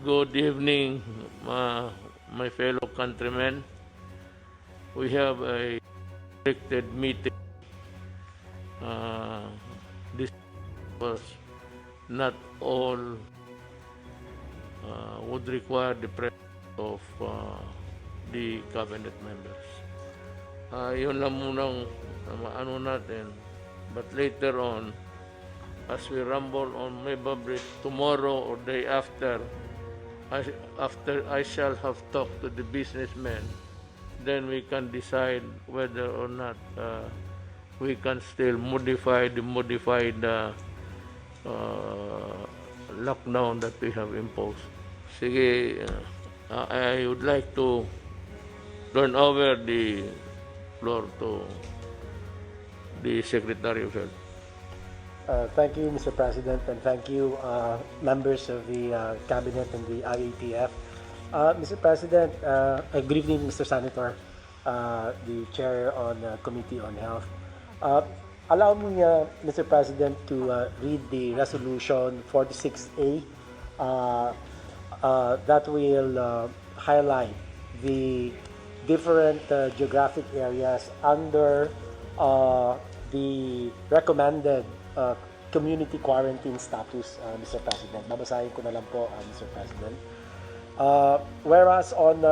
Good evening, my fellow countrymen. We have a restricted meeting. This was not all would require the presence of the cabinet members. Yun lang munang ano natin. But later on, as we rumble on maybe tomorrow or day after I shall have talked to the businessmen, then we can decide whether or not we can still modify the modified lockdown that we have imposed. Sige, I would like to turn over the floor to the Secretary of Health. Thank you, Mr. President, and thank you, members of the Cabinet and the IATF. Mr. President, good evening, Mr. Senator, the Chair on Committee on Health. Allow me, Mr. President, to read the Resolution 46A that will highlight the different geographic areas under the recommended community quarantine status, Mr. President. Babasahin ko na lang po, Mr. President. Whereas on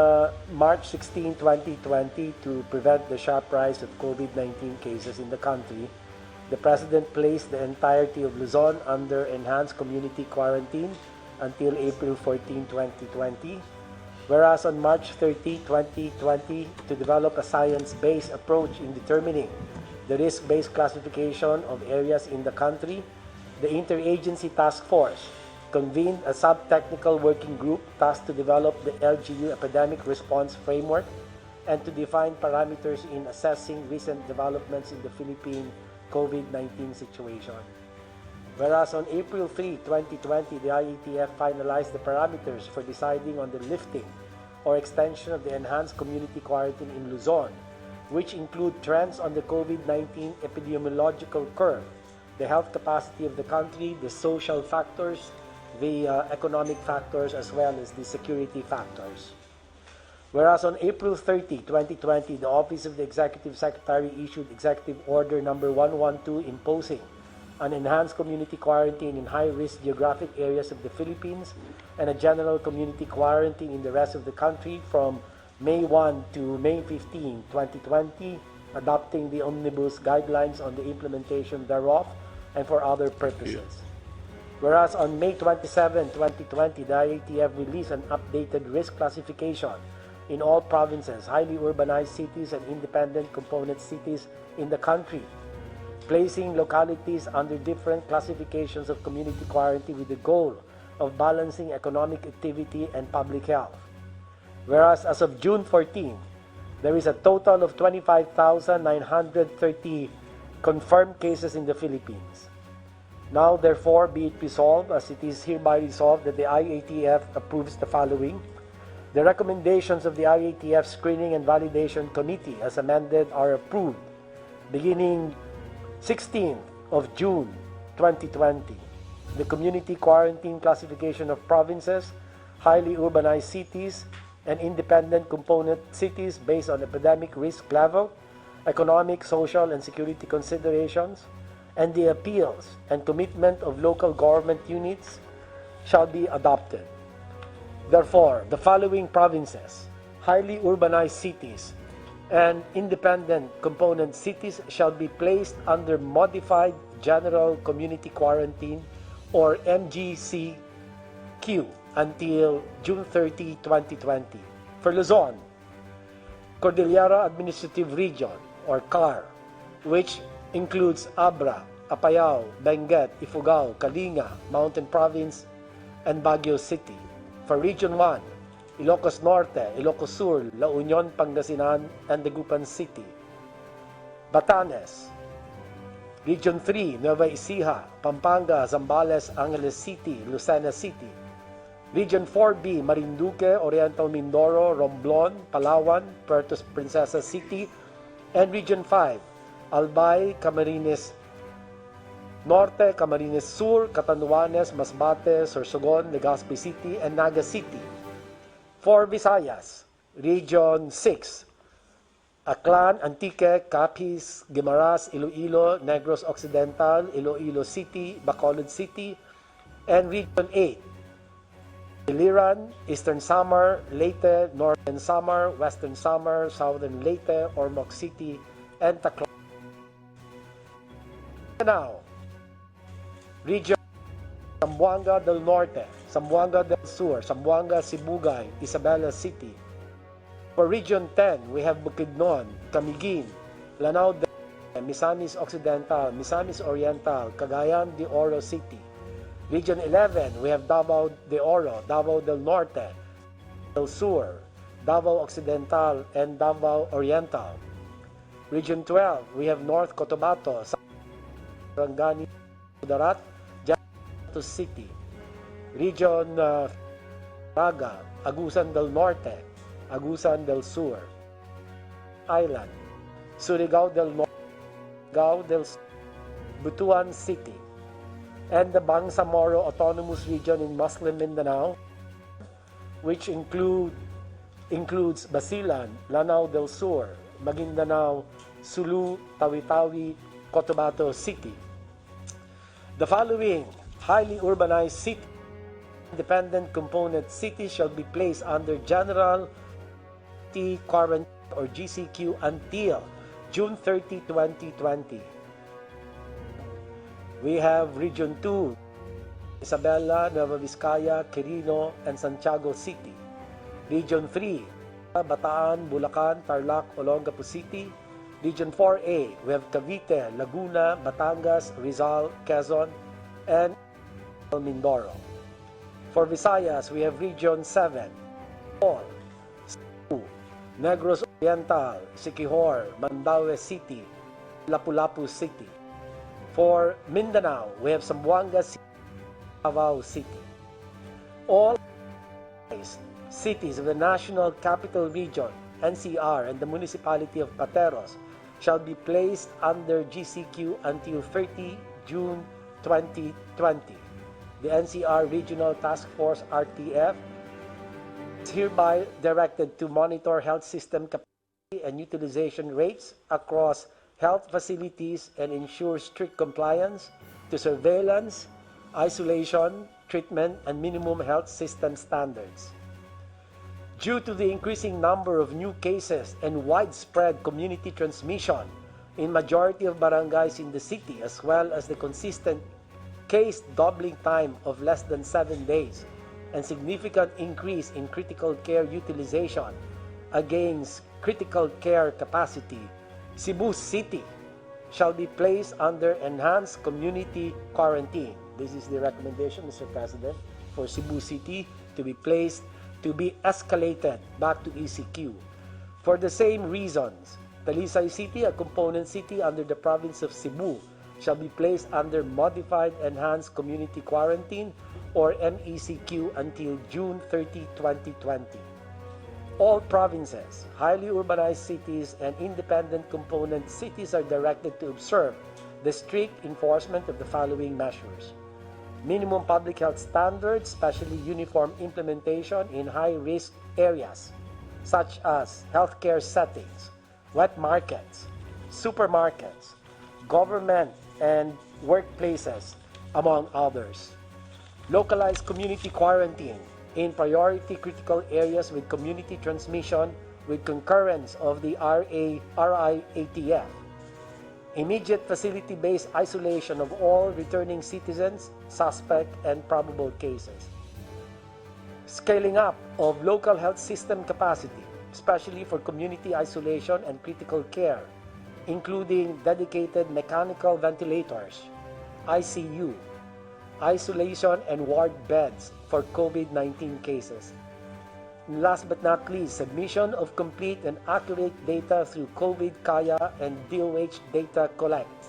March 16, 2020, to prevent the sharp rise of COVID-19 cases in the country, the President placed the entirety of Luzon under enhanced community quarantine until April 14, 2020. Whereas on March 30, 2020, to develop a science-based approach in determining the risk-based classification of areas in the country, the Interagency Task Force convened a sub-technical working group tasked to develop the LGU Epidemic Response Framework and to define parameters in assessing recent developments in the Philippine COVID-19 situation. Whereas on April 3, 2020, the IATF finalized the parameters for deciding on the lifting or extension of the enhanced community quarantine in Luzon, which include trends on the COVID-19 epidemiological curve, the health capacity of the country, the social factors, the economic factors, as well as the security factors. Whereas on April 30, 2020, the Office of the Executive Secretary issued Executive Order Number 112 imposing an enhanced community quarantine in high-risk geographic areas of the Philippines and a general community quarantine in the rest of the country from May 1 to May 15, 2020, adopting the omnibus guidelines on the implementation thereof and for other purposes. Whereas on May 27, 2020, the IATF released an updated risk classification in all provinces, highly urbanized cities, and independent component cities in the country, placing localities under different classifications of community quarantine with the goal of balancing economic activity and public health. Whereas as of June 14, there is a total of 25,930 confirmed cases in the Philippines. Now, therefore, be it resolved, as it is hereby resolved, that the IATF approves the following. The recommendations of the IATF Screening and Validation Committee as amended are approved beginning 16th of June 2020. The community quarantine classification of provinces, highly urbanized cities, and independent component cities based on epidemic risk level, economic, social, and security considerations, and the appeals and commitment of local government units shall be adopted. Therefore, the following provinces, highly urbanized cities, and independent component cities shall be placed under modified general community quarantine or MGCQ until June 30, 2020. For Luzon, Cordillera Administrative Region or CAR, which includes Abra, Apayao, Benguet, Ifugao, Kalinga, Mountain Province, and Baguio City. For Region 1, Ilocos Norte, Ilocos Sur, La Union, Pangasinan, and Dagupan City. Batanes, Region 3, Nueva Ecija, Pampanga, Zambales, Angeles City, Lucena City. Region 4B, Marinduque, Oriental Mindoro, Romblon, Palawan, Puerto Princesa City. And Region 5, Albay, Camarines Norte, Camarines Sur, Catanduanes, Masbate, Sorsogon, Legazpi City, and Naga City. For Visayas, Region 6, Aklan, Antique, Capiz, Guimaras, Iloilo, Negros Occidental, Iloilo City, Bacolod City, and Region 8, Iliran, Eastern Samar, Leyte, Northern Samar, Western Samar, Southern Leyte, Ormoc City, and Tacloban. Now, Region Zamboanga del Norte, Zamboanga del Sur, Zamboanga, Sibugay, Isabela City. For Region 10, we have Bukidnon, Camiguin, Lanao del Norte, Misamis Occidental, Misamis Oriental, Cagayan de Oro City. Region 11, we have Davao de Oro, Davao del Norte, del Sur, Davao Occidental, and Davao Oriental. Region 12, we have North Cotabato, Sarangani, Darat, Jato City. Region Raga, Agusan del Norte, Agusan del Sur, Island, Surigao del Norte, Surigao del Sur, Butuan City, and the Bangsamoro Autonomous Region in Muslim Mindanao, which includes Basilan, Lanao del Sur, Maguindanao, Sulu, Tawi-Tawi, Cotabato City. The following highly urbanized city independent component cities shall be placed under General Quarantine or GCQ until June 30, 2020. We have Region 2, Isabela, Nueva Vizcaya, Quirino, and Santiago City. Region 3, Bataan, Bulacan, Tarlac, Olongapo City. Region 4A, we have Cavite, Laguna, Batangas, Rizal, Quezon, and Mindoro. For Visayas, we have Region 7, All, Cebu, Negros Oriental, Siquijor, Mandaue City, Lapu-Lapu City. For Mindanao, we have Zamboanga City, Davao City. All cities of the National Capital Region, NCR, and the Municipality of Pateros shall be placed under GCQ until 30 June 2020. The NCR Regional Task Force RTF is hereby directed to monitor health system capacity and utilization rates across health facilities and ensure strict compliance to surveillance, isolation, treatment, and minimum health system standards. Due to the increasing number of new cases and widespread community transmission in majority of barangays in the city, as well as the consistent case doubling time of less than 7 days and significant increase in critical care utilization against critical care capacity, Cebu City shall be placed under enhanced community quarantine. This is the recommendation, Mr. President, for Cebu City to be escalated back to ECQ. For the same reasons, Talisay City, a component city under the province of Cebu, shall be placed under Modified Enhanced Community Quarantine or MECQ until June 30, 2020. All provinces, highly urbanized cities, and independent component cities are directed to observe the strict enforcement of the following measures. Minimum public health standards, especially uniform implementation in high-risk areas, such as healthcare settings, wet markets, supermarkets, government and workplaces, among others. Localized community quarantine in priority critical areas with community transmission with concurrence of the RIATF. Immediate facility-based isolation of all returning citizens, suspect, and probable cases. Scaling up of local health system capacity, especially for community isolation and critical care, including dedicated mechanical ventilators, ICU, isolation and ward beds for COVID-19 cases. And last but not least, submission of complete and accurate data through COVID Kaya and DOH Data Collect.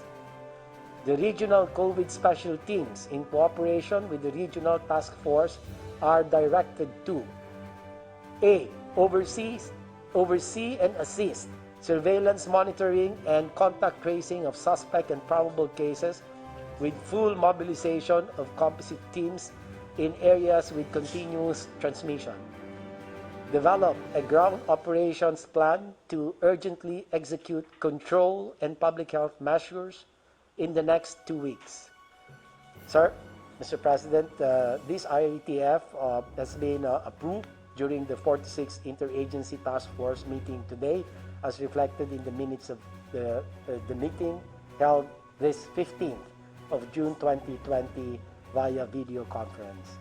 The regional COVID special teams, in cooperation with the regional task force, are directed to A. Oversee and assist surveillance monitoring and contact tracing of suspect and probable cases with full mobilization of composite teams in areas with continuous transmission. Develop a ground operations plan to urgently execute control and public health measures in the next 2 weeks. Sir, Mr. President, this IATF has been approved during the 46th Interagency Task Force meeting today, as reflected in the minutes of the meeting held this 15th of June 2020 via video conference.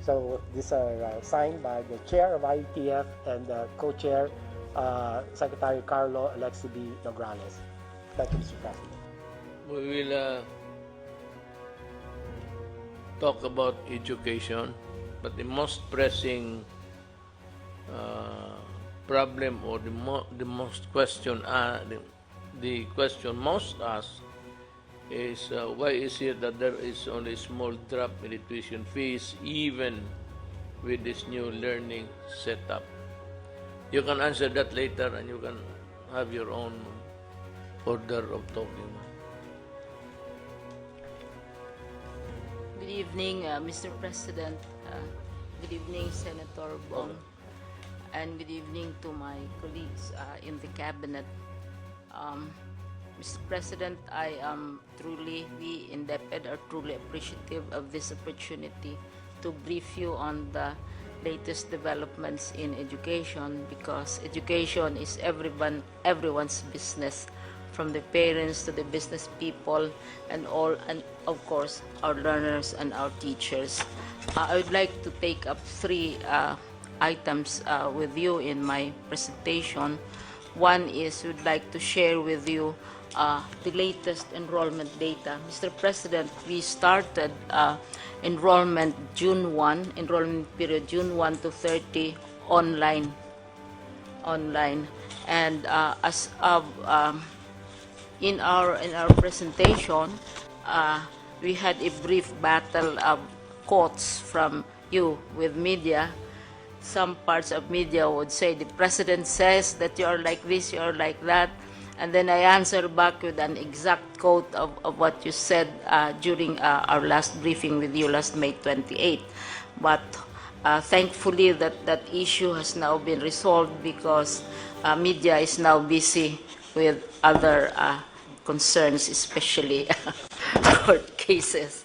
So these are signed by the chair of IATF and co-chair, Secretary Carlo Alexi B. Nograles. Thank you, Mr. President. We will talk about education, but the most pressing problem, or the most question, the question most asked is why is it that there is only a small drop in the tuition fees even with this new learning setup? You can answer that later, and you can have your own order of talking. Good evening, Mr. President. Good evening, Senator Bong. And good evening to my colleagues in the cabinet. Mr. President, we in DepEd are truly appreciative of this opportunity to brief you on the latest developments in education, because education is everyone's business, from the parents to the business people and of course our learners and our teachers. I would like to take up three items with you in my presentation. One is we'd like to share with you the latest enrollment data. Mr. President, we started enrollment period June 1 to 30 online. And as of in our presentation, we had a brief battle of quotes from you with media. Some parts of media would say the president says that you are like this, you are like that, and then I answer back with an exact quote of what you said during our last briefing with you last May 28. But thankfully that issue has now been resolved, because media is now busy with other concerns, especially court cases.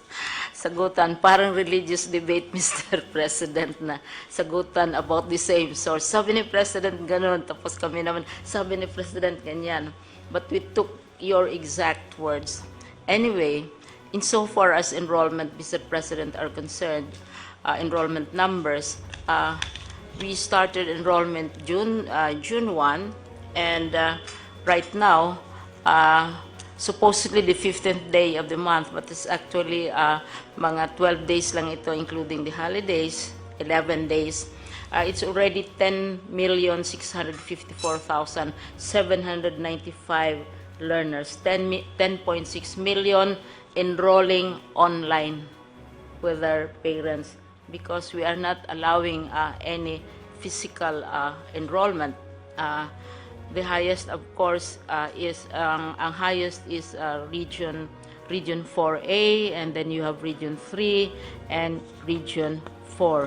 Sagutan, parang religious debate, Mr. President, na sagutan about the same source. Sabi ni President ganun, tapos kami naman, sabi ni President ganyan. But we took your exact words. Anyway, insofar as enrollment, Mr. President, are concerned, enrollment numbers, we started enrollment June 1, and right now, supposedly the 15th day of the month, but it's actually mga 12 days lang ito, including the holidays, 11 days. It's already 10,654,795 learners, 10.6 million enrolling online with their parents, because we are not allowing any physical enrollment. The highest, of course, is ang highest is region 4A, and then you have region 3 and region 4.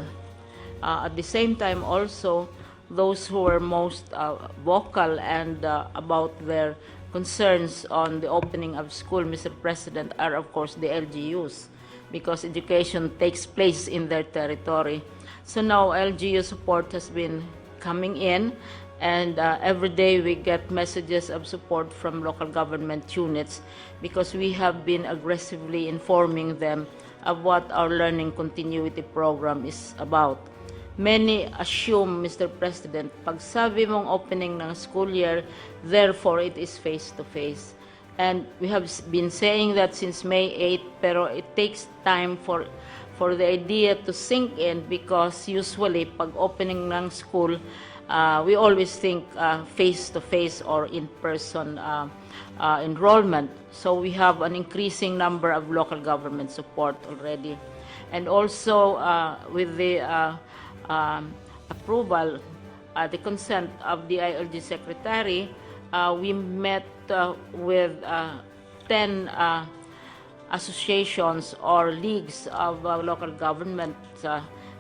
At the same time, also, those who were most vocal and about their concerns on the opening of school, Mr. President, are of course the LGUs, because education takes place in their territory. So now LGU support has been coming in, and every day we get messages of support from local government units, because we have been aggressively informing them of what our learning continuity program is about. Many assume, Mr. President, pag sabi mong opening ng school year, therefore it is face-to-face. And we have been saying that since May 8, pero it takes time for the idea to sink in, because usually pag opening ng school, we always think face-to-face or in-person enrollment. So we have an increasing number of local government support already. And also with the approval, the consent of the ILG Secretary, we met with 10 associations or leagues of local government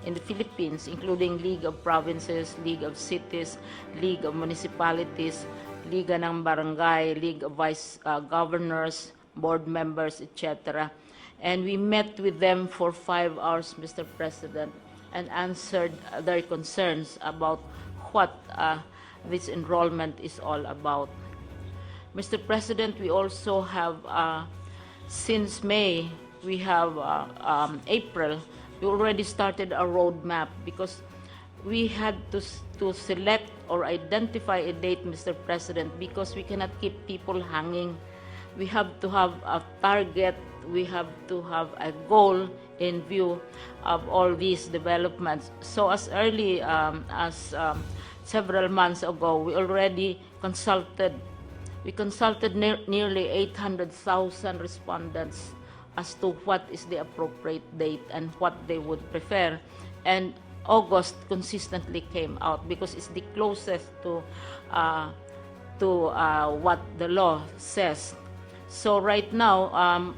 in the Philippines, including League of Provinces, League of Cities, League of Municipalities, Liga ng Barangay, League of Vice Governors, board members, etc. And we met with them for 5 hours, Mr. President, and answered their concerns about what this enrollment is all about. Mr. President, we also have, since May, we have April, we already started a roadmap because we had to select or identify a date, Mr. President, because we cannot keep people hanging. We have to have a target, we have to have a goal in view of all these developments. So as early as several months ago, we already consulted. We consulted nearly 800,000 respondents as to what is the appropriate date and what they would prefer. And August consistently came out because it's the closest to what the law says. So right now,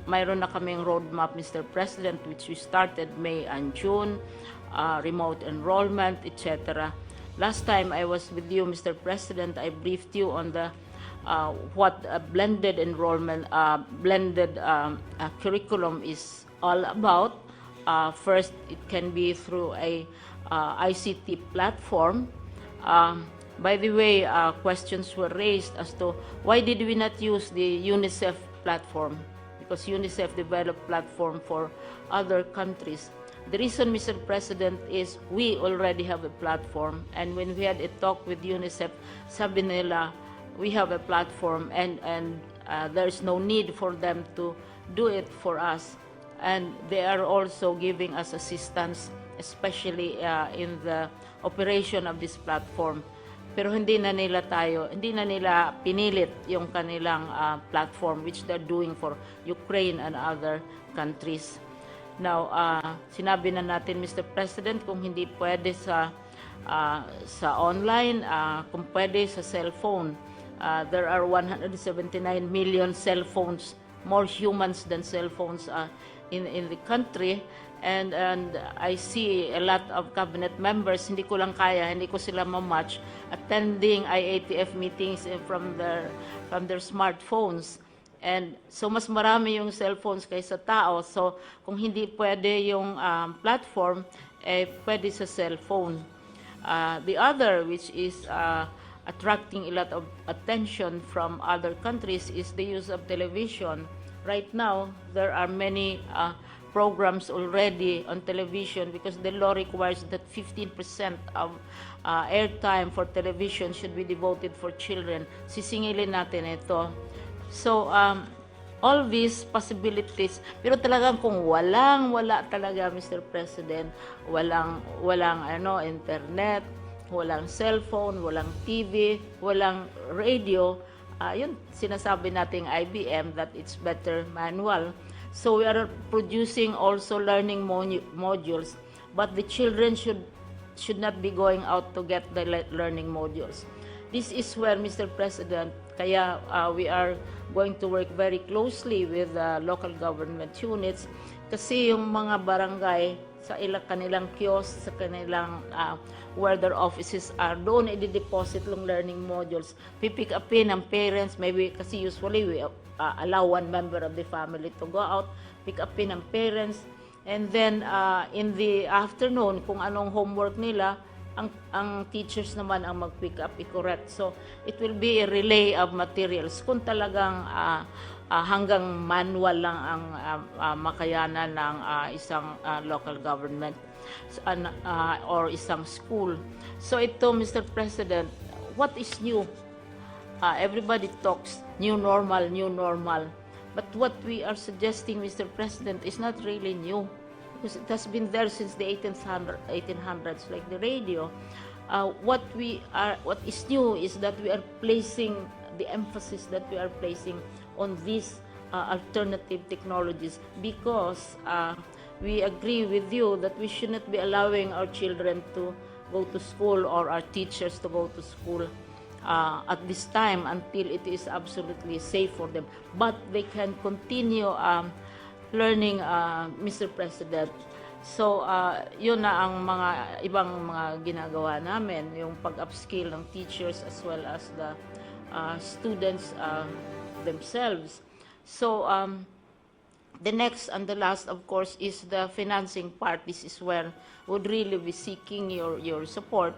mayroon na kaming roadmap, Mr. President, which we started May and June, remote enrollment, etc. Last time I was with you, Mr. President, I briefed you on the what a blended enrollment, blended curriculum is all about. First, it can be through a ICT platform. By the way, questions were raised as to why did we not use the UNICEF platform? Because UNICEF developed platform for other countries. The reason, Mr. President, is we already have a platform, and when we had a talk with UNICEF, sabi nila, we have a platform and there's no need for them to do it for us. And they are also giving us assistance, especially in the operation of this platform. Pero hindi na nila pinilit yung kanilang platform which they're doing for Ukraine and other countries. Now, sinabi na natin, Mr. President, kung hindi pwede sa online, kung pwede sa cellphone. There are 179 million cell phones, more humans than cell phones in the country. And I see a lot of cabinet members, hindi ko sila ma-match, attending IATF meetings from their smartphones. And so mas marami yung cellphones kaysa tao. So kung hindi pwede yung platform, pwede sa cellphone. The other, which is attracting a lot of attention from other countries, is the use of television. Right now, there are many programs already on television because the law requires that 15% of airtime for television should be devoted for children. Sisingilin natin ito. So, all these possibilities, pero talagang kung wala talaga, Mr. President, walang internet, walang cellphone, walang TV, walang radio, yun sinasabi nating IBM that it's better manual. So we are producing also learning modules, but the children should not be going out to get the learning modules. This is where, Mr. President, kaya we are going to work very closely with local government units kasi yung mga barangay sa kanilang kiosk, sa kanilang where their offices are, doon i-deposit yung learning modules. Pipick upin ng parents, maybe kasi usually we allow one member of the family to go out, pick upin ng parents, and then in the afternoon, kung anong homework nila, ang teachers naman ang mag-pick up, i-correct. So, it will be a relay of materials. Kung talagang hanggang manual lang ang makayanan ng isang local government or isang school. So, ito, Mr. President, what is new? Everybody talks new normal. But what we are suggesting, Mr. President, is not really new. Because it has been there since the 1800s, like the radio. What is new is that we are placing the emphasis that we are placing on these alternative technologies because we agree with you that we should not be allowing our children to go to school or our teachers to go to school at this time until it is absolutely safe for them. But they can continue learning, Mr. President. So, yun na ang mga ibang mga ginagawa namin, yung pag-upskill ng teachers as well as the students themselves. So, the next and the last, of course, is the financing part. This is where would really be seeking your support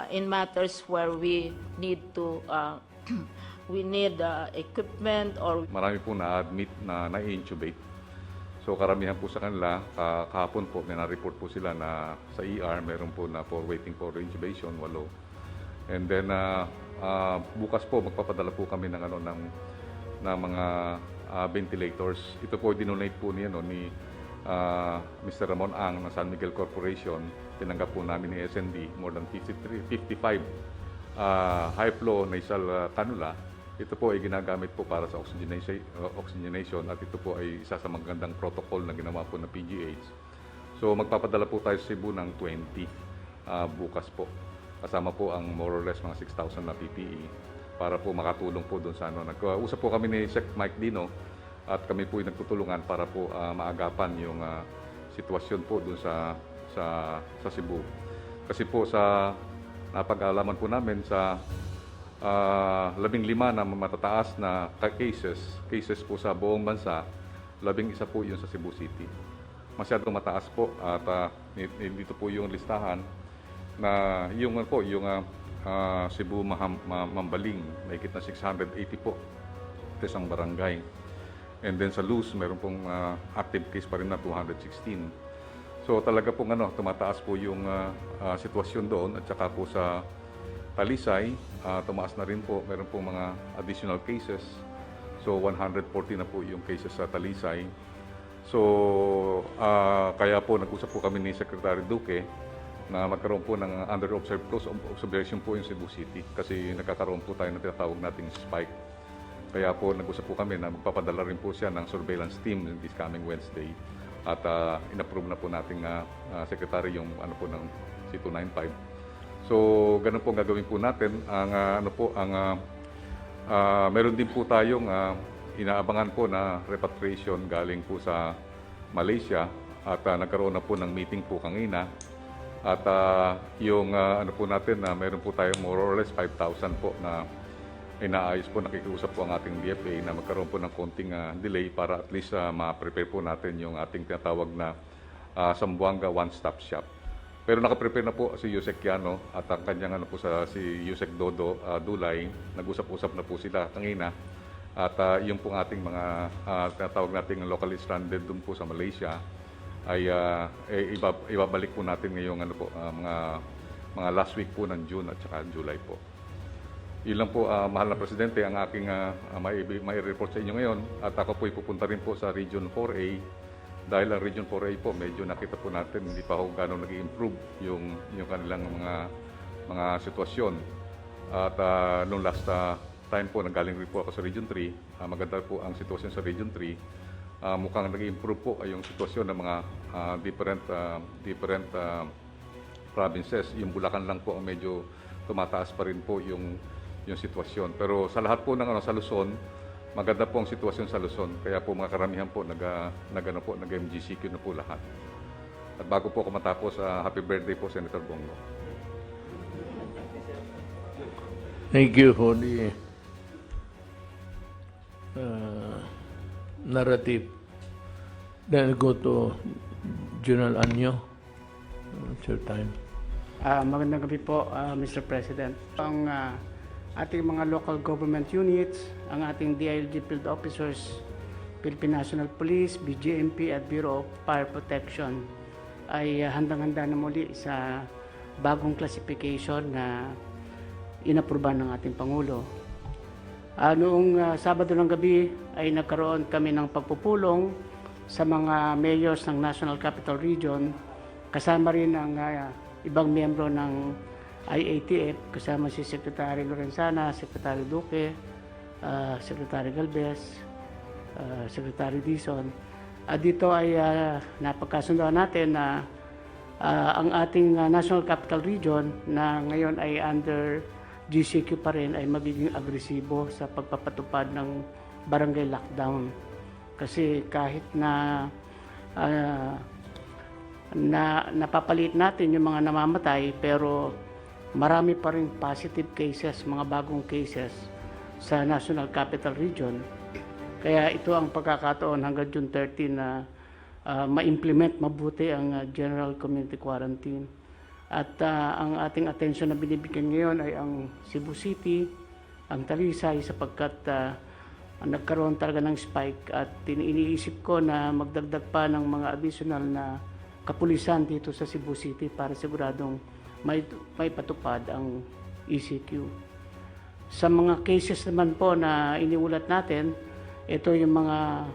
in matters where we need to we need equipment or Marami po na-admit na na-intubate. So karamihan po sa kanila, kahapon po may na-report po sila na sa ER, meron po na for waiting for intubation, 8. And then bukas po magpapadala po kami ng mga ventilators. Ito po dinonate po ni Mr. Ramon Ang ng San Miguel Corporation. Tinanggap po namin ni SND more than 55 high flow nasal cannula. Ito po ay ginagamit po para sa oxygenation at ito po ay isa sa magandang protocol na ginawa po ng PGH. So magpapadala po tayo sa Cebu ng 20 bukas po. Kasama po ang more or less mga 6,000 na PPE para po makatulong po doon sa Nag-usap po kami ni Sec Mike Dino at kami po ay nagtutulungan para po maagapan yung sitwasyon po doon sa Cebu. Kasi po sa napag-aalaman po namin sa 15 na matataas na cases po sa buong bansa, 11 po yun sa Cebu City. Masyadong mataas po at dito po yung listahan na yung Cebu Mambaling, mahigit na 680 po sa isang barangay. And then sa Luz, meron pong active case pa rin na 216. So talaga pong tumataas po yung sitwasyon doon at saka po sa Talisay, tumaas na rin po, meron pong mga additional cases. So 140 na po yung cases sa Talisay. So kaya po nag-usap po kami ni Secretary Duque na magkaroon po ng close observation po yung Cebu City kasi nagkakaroon po tayo ng tinatawag nating spike. Kaya po nag-usap po kami na magpapadala rin po siya ng surveillance team this coming Wednesday. At in-approve na po nating secretary yung ng C295. So ganun po ang gagawin po natin. Meron din po tayong inaabangan po na repatriation galing po sa Malaysia at nagkaroon na po ng meeting po kanina. At yung po natin na meron po tayong more or less 5,000 po na inaayos po, nakikiusap po ang ating DFA na magkaroon po ng konting delay para at least ma-prepare po natin yung ating tinatawag na Zamboanga one-stop shop. Pero nakaprepare na po si Yusek Kiano at ang kanyang si Yusek Dodo Dulay, nag-usap-usap na po sila kanina. At yung pong ating mga tinatawag nating locally stranded dun po sa Malaysia ay ibabalik po natin ngayong mga last week po ng June at saka July po. Yun lang po, mahal na Presidente, ang aking may report sa inyo ngayon. At ako po ipupunta rin po sa Region 4A dahil ang Region 4A po, medyo nakita po natin hindi pa ho gano'ng nag-i-improve yung kanilang mga sitwasyon. At nung last time po, nanggaling rin po ako sa Region 3, maganda po ang sitwasyon sa Region 3. Mukhang nag-i-improve po yung sitwasyon ng mga different provinces. Yung Bulacan lang po ang medyo tumataas pa rin po yung sitwasyon. Pero sa lahat po ng sa Luzon, maganda po ang sitwasyon sa Luzon. Kaya po mga karamihan po nag-MGCQ na po lahat. At bago po ako matapos, happy birthday po Senator Bongo. Thank you for the narrative. Then go to General Anyo. It's your time. Magandang gabi po, Mr. President. Ang ating mga local government units, ang ating DILG field officers, Philippine National Police, BGMP at Bureau of Fire Protection ay handang-handa na muli sa bagong classification na inapruban ng ating Pangulo. Noong Sabado ng gabi ay nagkaroon kami ng pagpupulong sa mga mayors ng National Capital Region, kasama rin ang ibang miyembro ng IATF, kasama si Secretary Lorenzana, Secretary Duque, Secretary Galvez, Secretary Dizon. Dito ay napagkasundoan natin na ang ating National Capital Region na ngayon ay under GCQ pa rin ay magiging agresibo sa pagpapatupad ng barangay lockdown. Kasi kahit na napapalit natin yung mga namamatay, pero marami pa rin positive cases, mga bagong cases sa National Capital Region. Kaya ito ang pagkakataon hanggang June 30 na ma-implement mabuti ang General Community Quarantine. At ang ating atensyon na binibigyan ngayon ay ang Cebu City, ang Talisay, sapagkat nagkaroon talaga ng spike at iniisip ko na magdagdag pa ng mga additional na kapulisan dito sa Cebu City para siguradong may patupad ang ECQ. Sa mga cases naman po na iniulat natin, ito yung mga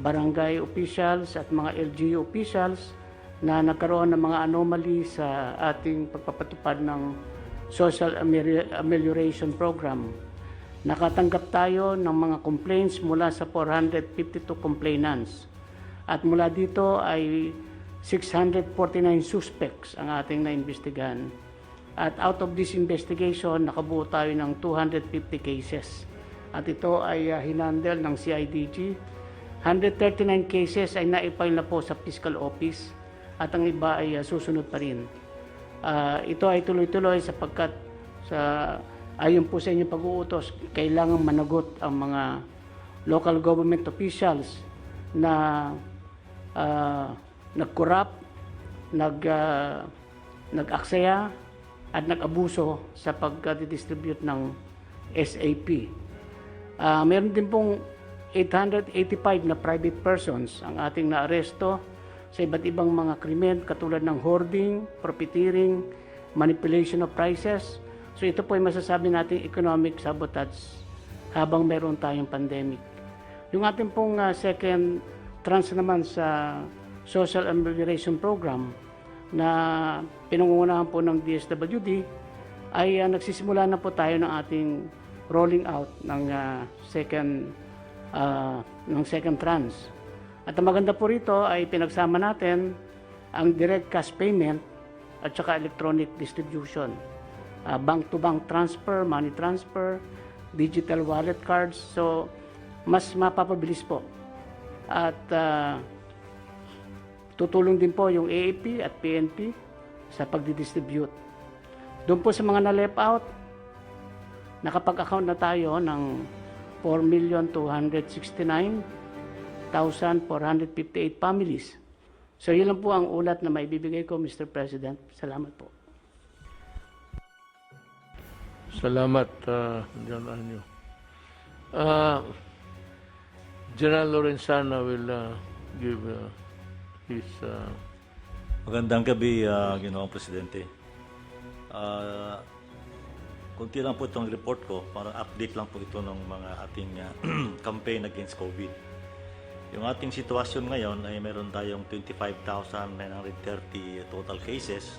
barangay officials at mga LGU officials na nagkaroon ng mga anomaly sa ating pagpapatupad ng Social Amelioration Program. Nakatanggap tayo ng mga complaints mula sa 452 complainants. At mula dito ay 649 suspects ang ating naimbestigahan. At out of this investigation, nakabuo tayo ng 250 cases. At ito ay hinandle ng CIDG. 139 cases ay naipile na po sa Fiscal Office at ang iba ay susunod pa rin. Ito ay tuloy-tuloy sapagkat ayon po sa inyong pag-uutos, kailangan managot ang mga local government officials na nag-corrupt, nag-aksaya at nag-abuso sa pag-distribute ng SAP. Meron din pong 885 na private persons ang ating naaresto sa iba't ibang mga krimen katulad ng hoarding, profiteering, manipulation of prices. So ito po ay masasabi natin economic sabotage habang meron tayong pandemic. Yung ating pong second tranche naman sa Social Amelioration Program na pinangungunahan po ng DSWD ay nagsisimula na po tayo ng ating rolling out ng second tranche. At ang maganda po rito ay pinagsama natin ang direct cash payment at saka electronic distribution. Bank-to-bank transfer, money transfer, digital wallet cards. So, mas mapapabilis po. At tutulong din po yung AAP at PNP sa pagdidistribute. Doon po sa mga na-left out, nakapag-account na tayo ng 4,269,458 families. So yun lang po ang ulat na maibibigay ko, Mr. President. Salamat po. Salamat, John Anyo. General Lorenzana will give his... Magandang gabi, Ginoong Presidente. Kunti lang po itong report ko, parang update lang po ito ng mga ating campaign against COVID. Yung ating sitwasyon ngayon ay meron tayong 25,930 total cases.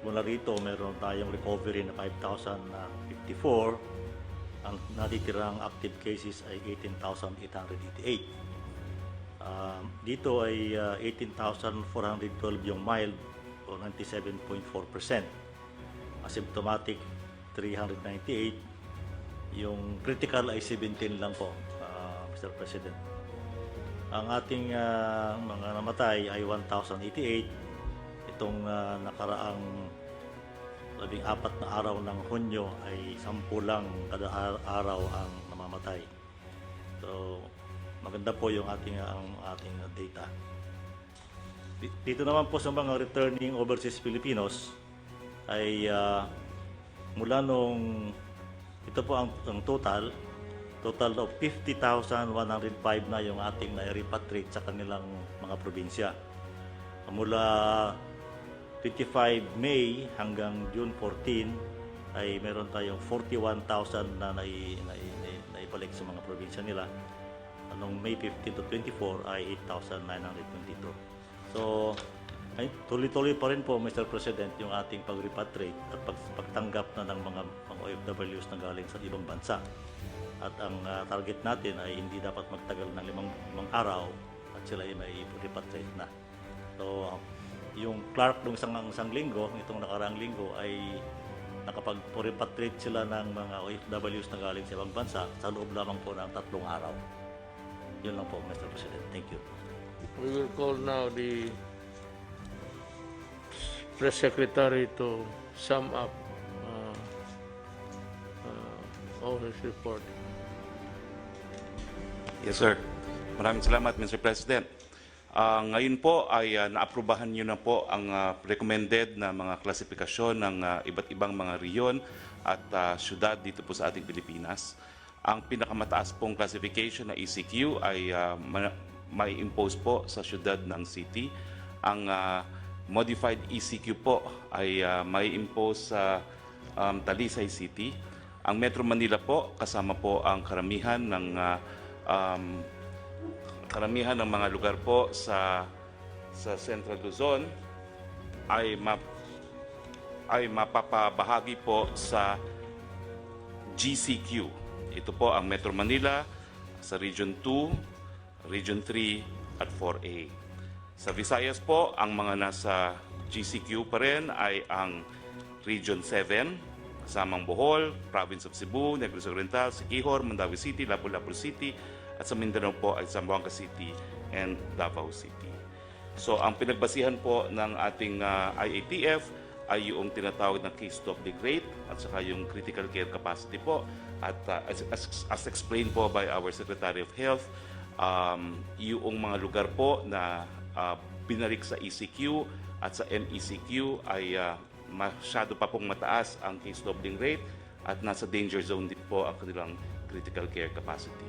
Mula rito, meron tayong recovery na 5,054. Ang natitirang active cases ay 18,888. Dito ay 18,412 yung mild o 97.4%. Asymptomatic 398. Yung critical ay 17 lang po, Mr. President. Ang ating mga namatay ay 1,088. Itong nakaraang 14 na araw ng Hunyo ay 10 lang kada araw ang namamatay. So, maganda po yung ating data. Dito naman po sa mga returning overseas Filipinos ay mula nung ito po ang total of 50,105 na yung ating na-repatriate sa kanilang mga probinsya. Mula 25 May hanggang June 14 ay meron tayong 41,000 na naibalik sa mga probinsya nila. Anong May 15 to 24 ay 8,922. So, ay tuloy-tuloy pa rin po, Mr. President, yung ating pag-repatriate at pagtanggap na ng mga OFWs na galing sa ibang bansa. At ang target natin ay hindi dapat magtagal ng 5 araw at sila ay may repatriate na. So, yung Clark nung isang linggo, itong nakaraang linggo, ay nakapag-repatriate sila ng mga OFWs na galing sa ibang bansa sa loob lamang po ng 3 araw. Yun lang po, Mr. President. Thank you. We will call now the Press Secretary to sum up all his report. Yes, sir. Maraming salamat, Mr. President. Ngayon po ay naaprubahan niyo na po ang recommended na mga klasifikasyon ng iba't ibang mga riyon at syudad dito po sa ating Pilipinas. Ang pinakamataas pong classification na ECQ ay may impose po sa syudad ng city. Ang modified ECQ po ay may impose sa Talisay City. Ang Metro Manila po, kasama po ang karamihan ng mga lugar po sa Central Luzon ay mapapabahagi po sa GCQ. Ito po ang Metro Manila sa Region 2, Region 3 at 4A. Sa Visayas po, ang mga nasa GCQ pa rin ay ang Region 7, kasamang Bohol, Province of Cebu, Negros Oriental, Siquijor, Mandawi City, Lapu-Lapu City, at sa Mindanao po ay Zamboanga City and Davao City. So ang pinagbasihan po ng ating IATF ay yung tinatawag na case to update rate at saka yung critical care capacity po. At as explained po by our Secretary of Health, yung mga lugar po na binalik sa ECQ at sa MECQ ay masyado pa pong mataas ang case doubling rate at nasa danger zone din po ang kanilang critical care capacity.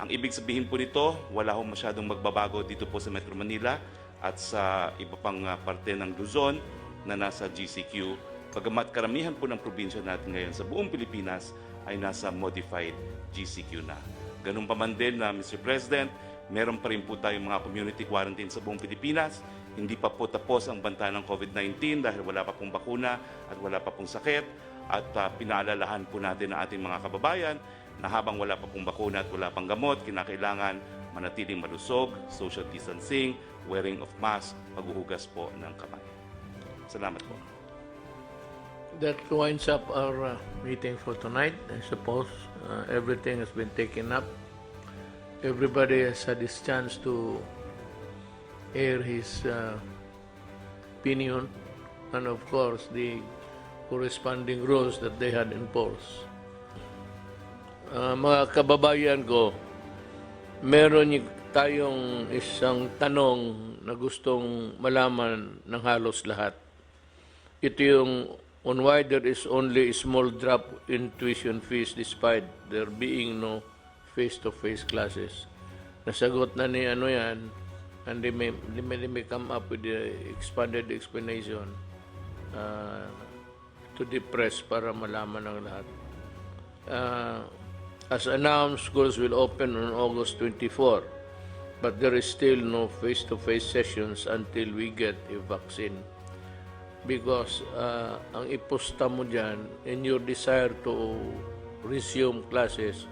Ang ibig sabihin po nito, wala hong masyadong magbabago dito po sa Metro Manila at sa iba pang parte ng Luzon na nasa GCQ. Bagamat karamihan po ng probinsya natin ngayon sa buong Pilipinas ay nasa modified GCQ na. Ganun pa man din na Mr. President, meron pa rin po tayong mga community quarantine sa buong Pilipinas. Hindi pa po tapos ang banta ng Covid-19 dahil wala pa pong bakuna at wala pa pong sakit. At pinaalalahan po natin ang ating mga kababayan na habang wala pa pong bakuna at wala pang gamot, kinakailangan manatiling malusog, social distancing, wearing of mask, paghuhugas po ng kamay. Salamat po. That winds up our meeting for tonight. I suppose everything has been taken up. Everybody has had his chance to air his opinion and of course the corresponding rules that they had enforced. Mga kababayan ko, meron tayong isang tanong na gustong malaman ng halos lahat. Ito yung on why there is only a small drop in tuition fees despite there being no face-to-face classes. Nasagot na ni yan, and they may come up with the expanded explanation to the press para malaman ng lahat. As announced, schools will open on August 24, but there is still no face-to-face sessions until we get a vaccine. Because ang iposta mo dyan, in your desire to resume classes,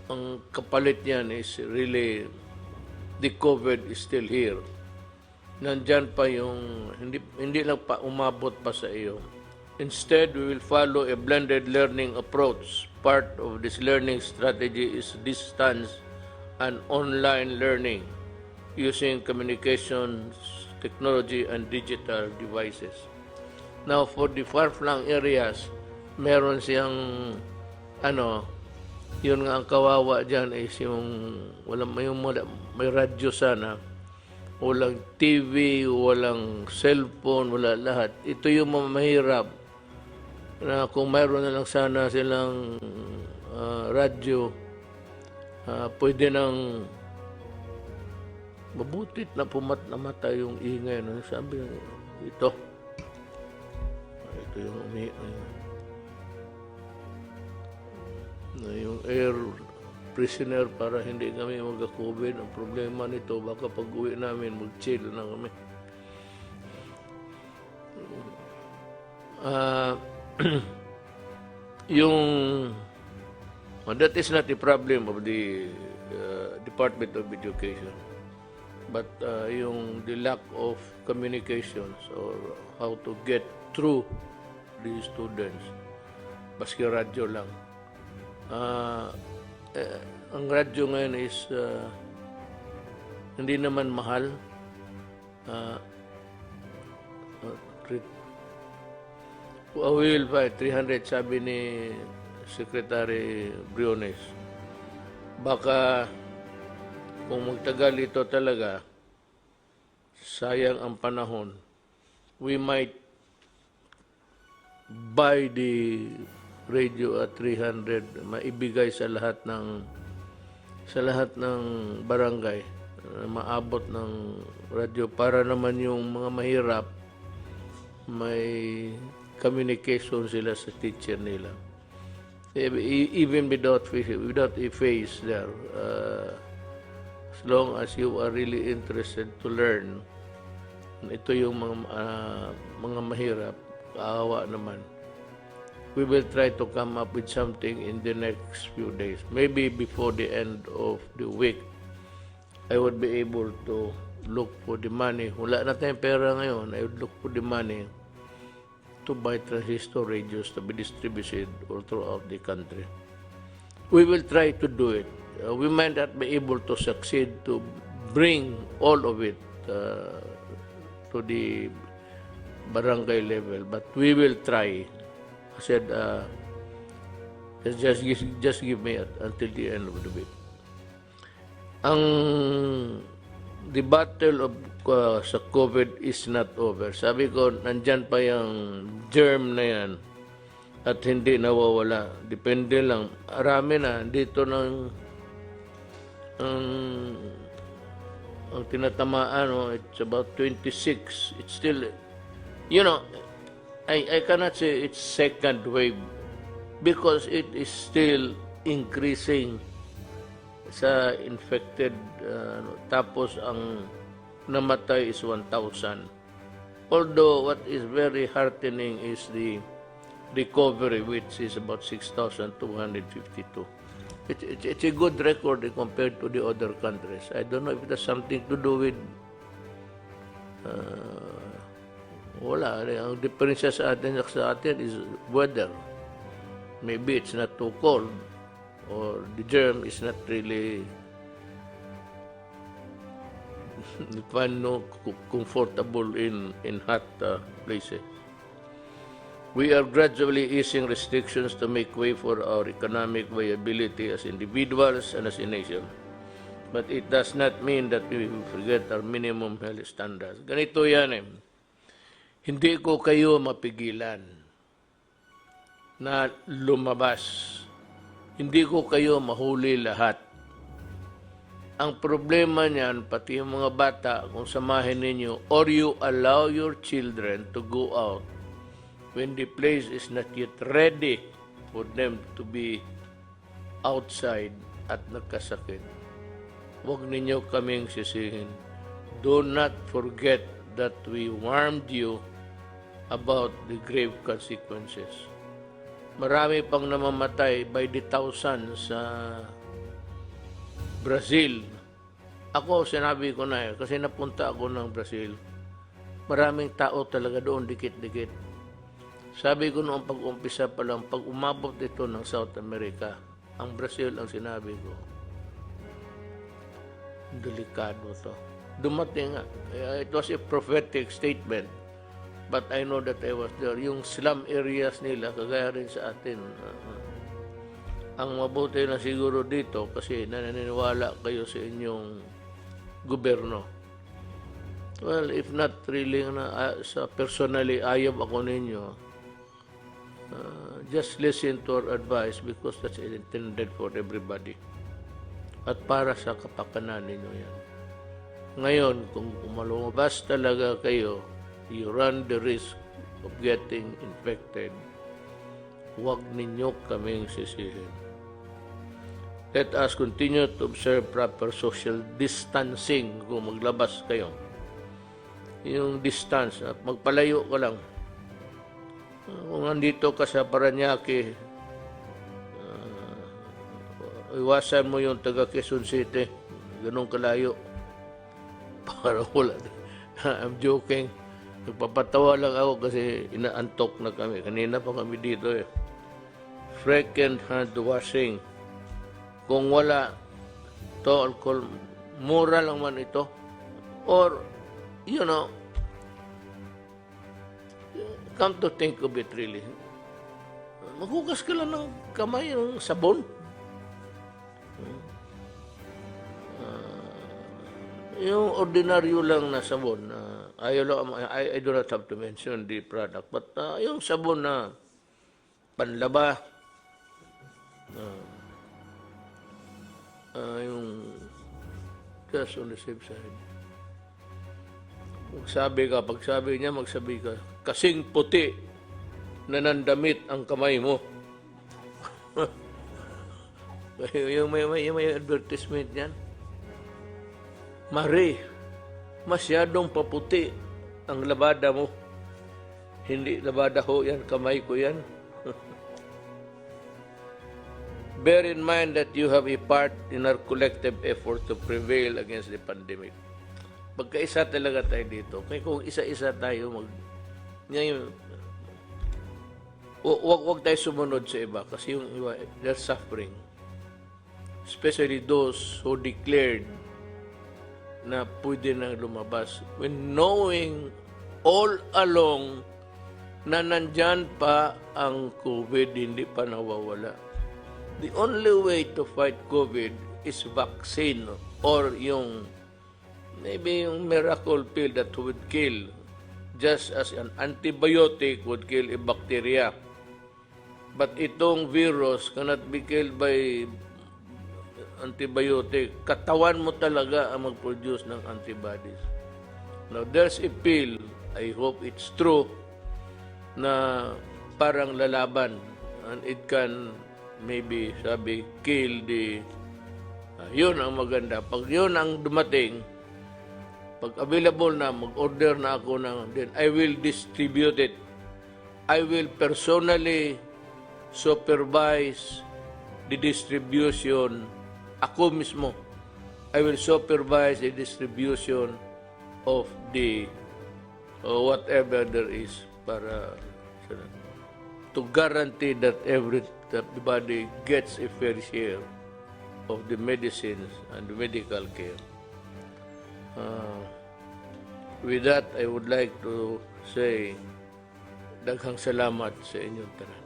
ang kapalit niyan is really, the COVID is still here. Nandyan pa yung, hindi lang pa umabot pa sa iyo. Instead, we will follow a blended learning approach. Part of this learning strategy is distance and online learning using communications, technology, and digital devices. Now, for the far-flung areas, meron siyang, yun nga ang kawawa dyan is yung, may radyo sana, walang TV, walang cellphone, wala lahat. Ito yung mahirap na kung mayroon na lang sana silang radyo, pwede nang mabutit na namatay yung ingay. Sabi ito yung air prisoner para hindi kami magka-COVID. Ang problema nito, baka pag-uwi namin, mag-chill na kami. That is not the problem of the Department of Education. But the lack of communications or how to get through the students, baski radyo lang. ang radyo ngayon is hindi naman mahal. Will by 300 sabi ni Secretary Briones. Baka kung magtagal ito talaga, sayang ang panahon, we might buy the radio at 300, maibigay sa lahat ng barangay, maabot ng radyo para naman yung mga mahirap may communication sila sa teacher nila. Even without a face there, as long as you are really interested to learn, ito yung mga mahirap, kaawa naman. We will try to come up with something in the next few days. Maybe before the end of the week, I would be able to look for the money. Wala na tayong pera ngayon. I would look for the money to buy transistor radios to be distributed all throughout the country. We will try to do it. We might not be able to succeed to bring all of it to the barangay level, but we will try. I said, just give me until the end of the week. The battle of sa COVID is not over. Sabi ko, nandyan pa yung germ na yan at hindi nawawala. Depende lang. Arami na. Dito ang tinatamaan, it's about 26. It's still, I cannot say it's second wave because it is still increasing sa infected. Tapos ang namatay is 1,000. Although what is very heartening is the recovery, which is about 6,252. It's a good record compared to the other countries. I don't know if it has something to do with wala. Ang diferensya sa atin is weather. Maybe it's not too cold or the germ is not really find no comfortable in hot places. We are gradually easing restrictions to make way for our economic viability as individuals and as a nation. But it does not mean that we will forget our minimum health standards. Ganito yan Hindi ko kayo mapigilan na lumabas. Hindi ko kayo mahuli lahat. Ang problema niyan, pati yung mga bata, kung samahin ninyo, or you allow your children to go out when the place is not yet ready for them to be outside at nagkasakit. Huwag ninyo kaming sisihin. Do not forget that we warned you about the grave consequences. Marami pang namamatay by the thousands sa Brazil. Ako, sinabi ko na kasi napunta ako ng Brazil. Maraming tao talaga doon, dikit-dikit. Sabi ko noong pag-umpisa pa lang, pag umabot ito ng South America, ang Brazil ang sinabi ko, delikado to. Dumating nga. It was a prophetic statement. But I know that I was there. Yung slum areas nila, kagaya rin sa atin. Ang mabuti na siguro dito kasi naniniwala kayo sa inyong gobyerno. Well, if not really sa personally ayaw ako ninyo, just listen to our advice because that's intended for everybody. At para sa kapakanan ninyo yan. Ngayon, kung lumabas talaga kayo, you run the risk of getting infected. Huwag ninyo kaming sisihin. Let us continue to observe proper social distancing kung maglabas kayo. Yung distance, magpalayo ka lang. Kung nandito ka sa Paranaque, iwasan mo yung taga Quezon City. Ganun kalayo. Para wala. I'm joking. Nagpapatawa lang ako kasi inaantok na kami. Kanina pa kami dito Frequent hand washing. kung wala to alcohol, mura lang man ito. Or, you know, come to think of it really, maghugas ka lang ng kamay ng sabon. Yung ordinaryo lang na sabon, I do not have to mention the product, but yung sabon na panlaba, yung just on the safe side. Pag sabi niya, magsabi ka, kasing puti na nandamit ang kamay mo. yung may advertisement yan. Mari, masyadong paputi ang labada mo. Hindi labada ho yan, kamay ko yan. Bear in mind that you have a part in our collective effort to prevail against the pandemic. Pagkaisa talaga tayo dito. Kaya kung isa-isa tayo ngayon, wag tayo sumunod sa iba kasi yung iba, they're suffering. Especially those who declared na pwede nang lumabas when knowing all along na nandyan pa ang COVID, hindi pa nawawala. The only way to fight COVID is vaccine or maybe yung miracle pill that would kill, just as an antibiotic would kill a bacteria. But itong virus cannot be killed by antibiotic. Katawan mo talaga ang mag-produce ng antibodies. Now, there's a pill, I hope it's true, na parang lalaban. And it can, maybe, kill the... yun ang maganda. Pag yun ang dumating, pag available na, mag-order na ako then I will distribute it. I will personally supervise the distribution. Ako mismo, I will supervise the distribution of the whatever there is para to guarantee that everybody gets a fair share of the medicines and the medical care. With that, I would like to say daghang salamat sa inyong tanan.